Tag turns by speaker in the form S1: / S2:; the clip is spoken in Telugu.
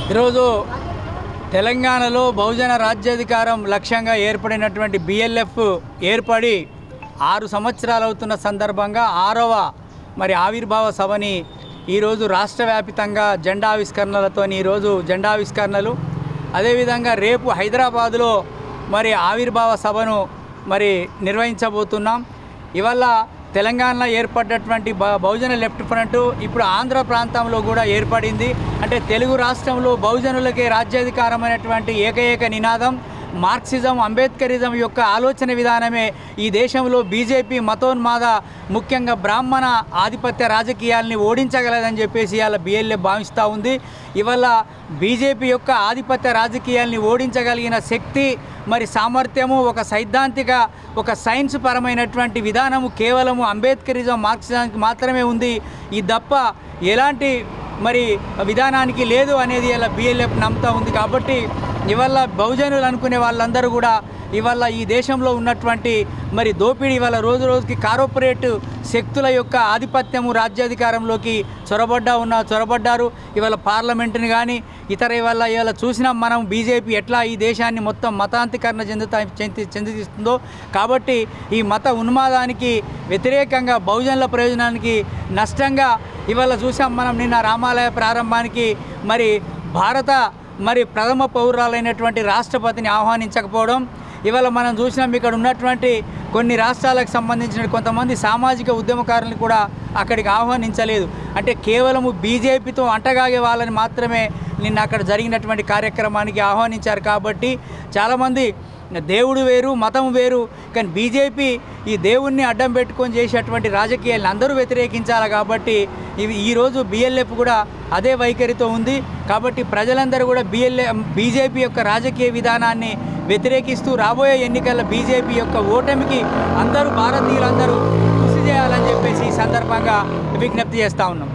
S1: ఈరోజు తెలంగాణలో బహుజన రాజ్యాధికారం లక్ష్యంగా ఏర్పడినటువంటి బిఎల్ఎఫ్ ఏర్పడి 6 సంవత్సరాలు అవుతున్న సందర్భంగా 6వ ఆవిర్భావ సభని ఈరోజు రాష్ట్ర వ్యాప్తంగా జెండావిష్కరణలతో ఈరోజు జెండావిష్కరణలు, అదేవిధంగా రేపు హైదరాబాదులో ఆవిర్భావ సభను నిర్వహించబోతున్నాం. ఇవాళ తెలంగాణలో ఏర్పడ్డటువంటి బహుజన లెఫ్ట్ ఫ్రంట్ ఇప్పుడు ఆంధ్ర ప్రాంతంలో కూడా ఏర్పడింది. అంటే తెలుగు రాష్ట్రంలో బహుజనులకే రాజ్యాధికారం అనేటువంటి ఏకైక నినాదం మార్క్సిజం, అంబేద్కరిజం యొక్క ఆలోచన విధానమే ఈ దేశంలో బీజేపీ మతోన్మాద, ముఖ్యంగా బ్రాహ్మణ ఆధిపత్య రాజకీయాల్ని ఓడించగలదని చెప్పేసి ఇవాళ బిఎల్ఎఫ్ భావిస్తూ ఉంది. ఇవాళ బీజేపీ యొక్క ఆధిపత్య రాజకీయాల్ని ఓడించగలిగిన శక్తి సామర్థ్యము ఒక సైద్ధాంతిక, ఒక సైన్స్ పరమైనటువంటి విధానము కేవలము అంబేద్కరిజం, మార్క్సిజానికి మాత్రమే ఉంది. ఈ తప్ప ఎలాంటి విధానానికి లేదు అనేది ఇలా బిఎల్ఎఫ్ నమ్ముతూ ఉంది. కాబట్టి ఇవాళ బహుజనులు అనుకునే వాళ్ళందరూ కూడా ఇవాళ ఈ దేశంలో ఉన్నటువంటి దోపిడీ ఇవాళ రోజు రోజుకి కార్పొరేట్ శక్తుల యొక్క ఆధిపత్యము రాజ్యాధికారంలోకి చొరబడ్డారు. ఇవాళ పార్లమెంటుని కానీ ఇవాళ చూసినాం మనం బీజేపీ ఎట్లా ఈ దేశాన్ని మొత్తం మతాంతీకరణ చెందిస్తుందో. కాబట్టి ఈ మత ఉన్మాదానికి వ్యతిరేకంగా బహుజనుల ప్రయోజనానికి నష్టంగా ఇవాళ చూసాం మనం నిన్న రామాలయ ప్రారంభానికి భారత ప్రథమ పౌరురాలైనటువంటి రాష్ట్రపతిని ఆహ్వానించకపోవడం. ఇవాళ మనం చూసినాం ఇక్కడ ఉన్నటువంటి కొన్ని రాష్ట్రాలకు సంబంధించిన కొంతమంది సామాజిక ఉద్యమకారులను కూడా అక్కడికి ఆహ్వానించలేదు. అంటే కేవలము బీజేపీతో అంటగాగే వాళ్ళని మాత్రమే నిన్న అక్కడ జరిగినటువంటి కార్యక్రమానికి ఆహ్వానించారు. కాబట్టి చాలామంది దేవుడు వేరు, మతం వేరు, కానీ బీజేపీ ఈ దేవుణ్ణి అడ్డం పెట్టుకొని చేసేటువంటి రాజకీయాలను అందరూ వ్యతిరేకించాలి. కాబట్టి ఈరోజు బిఎల్ఎఫ్ కూడా అదే వైఖరితో ఉంది. కాబట్టి ప్రజలందరూ కూడా బీజేపీ యొక్క రాజకీయ విధానాన్ని వ్యతిరేకిస్తూ రాబోయే ఎన్నికల్లో బీజేపీ యొక్క ఓటమికి భారతీయులందరూ కృషి చేయాలని చెప్పేసి ఈ సందర్భంగా విజ్ఞప్తి చేస్తూ ఉన్నాం.